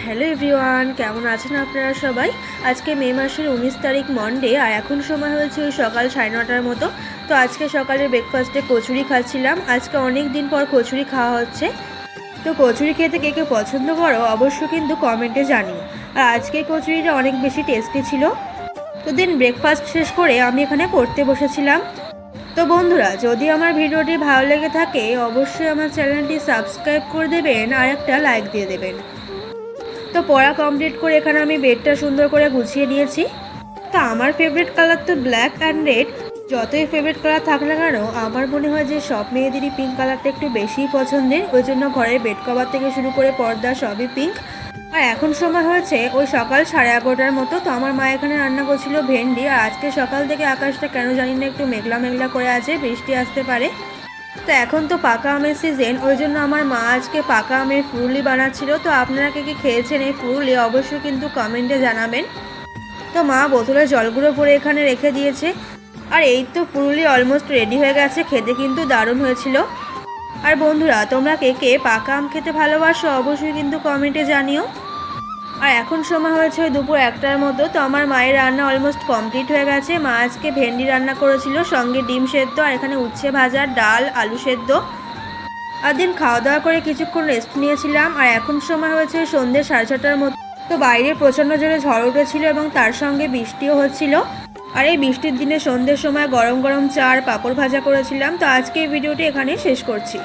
Hello everyone, কেমন আছেন আপনারা সবাই। আজকে মে মাসের 19 তারিখ মন্ডে, আর এখন সময় হয়েছে ওই সকাল 9:30টার মতো। তো আজকে সকালে ব্রেকফাস্টে কচুরি খাচ্ছিলাম। আজকে অনেক দিন পর কচুরি খাওয়া হচ্ছে। তো কচুরি খেতে কে কে পছন্দ করো অবশ্যই কিন্তু কমেন্টে জানিও। আর আজকে কচুরিটা অনেক বেশি টেস্টি ছিল। তো দিন ব্রেকফাস্ট শেষ করে আমি এখানে পড়তে বসেছিলাম। তো বন্ধুরা, যদি আমার ভিডিওটি ভালো লেগে থাকে অবশ্যই আমার চ্যানেলটি সাবস্ক্রাইব করে দেবেন আর একটা লাইক দিয়ে দেবেন। তো পড়া কমপ্লিট করে এখানে আমি বেডটা সুন্দর করে গুছিয়ে নিয়েছি। তো আমার ফেভারিট কালার তো ব্ল্যাক অ্যান্ড রেড। যতই ফেভারিট কালার থাক না কেন, আমার মনে হয় যে সব মেয়েদেরই পিঙ্ক কালারটা একটু বেশিই পছন্দের। ওই জন্য ঘরের বেড কভার থেকে শুরু করে পর্দা সবই পিঙ্ক। আর এখন সময় হয়েছে ওই সকাল 11:30টার মতো। তো আমার মা এখানে রান্না করছিল ভেন্ডি। আর আজকে সকাল থেকে আকাশটা কেন জানি না একটু মেঘলা মেঘলা করে আছে, বৃষ্টি আসতে পারে। তো এখন তো পাকা আমের সিজন, ওই জন্য আমার মা আজকে পাকা আমের ফুরুলি বানাচ্ছিল। তো আপনারা কে খেয়েছেন এই ফুরুলি অবশ্যই কিন্তু কমেন্টে জানাবেন। তো মা বোতলে জলগুলো ভরে এখানে রেখে দিয়েছে। আর এই তো ফুরুলি অলমোস্ট রেডি হয়ে গেছে, খেতে কিন্তু দারুণ হয়েছিল। আর বন্ধুরা, তোমরা কে কে পাকা আম খেতে ভালোবাসো অবশ্যই কিন্তু কমেন্টে জানিও। আর এখন সময় হয়েছে ওই দুপুর 1টার মতো। তো আমার মায়ের রান্না অলমোস্ট কমপ্লিট হয়ে গেছে। মা আজকে ভেন্ডি রান্না করেছিল, সঙ্গে ডিম সেদ্ধ, আর এখানে উচ্ছে ভাজা, ডাল, আলু সেদ্ধ। আর দিন খাওয়া দাওয়া করে কিছুক্ষণ রেস্ট নিয়েছিলাম। আর এখন সময় হয়েছে সন্ধ্যে 6:30টার মতো। তো বাইরে প্রচণ্ড জোরে ঝড় উঠেছিল এবং তার সঙ্গে বৃষ্টিও হচ্ছিল। আর এই বৃষ্টির দিনে সন্ধ্যের সময় গরম গরম চা আর পাঁপড় ভাজা করেছিলাম। তো আজকে এই ভিডিওটি এখানেই শেষ করছি।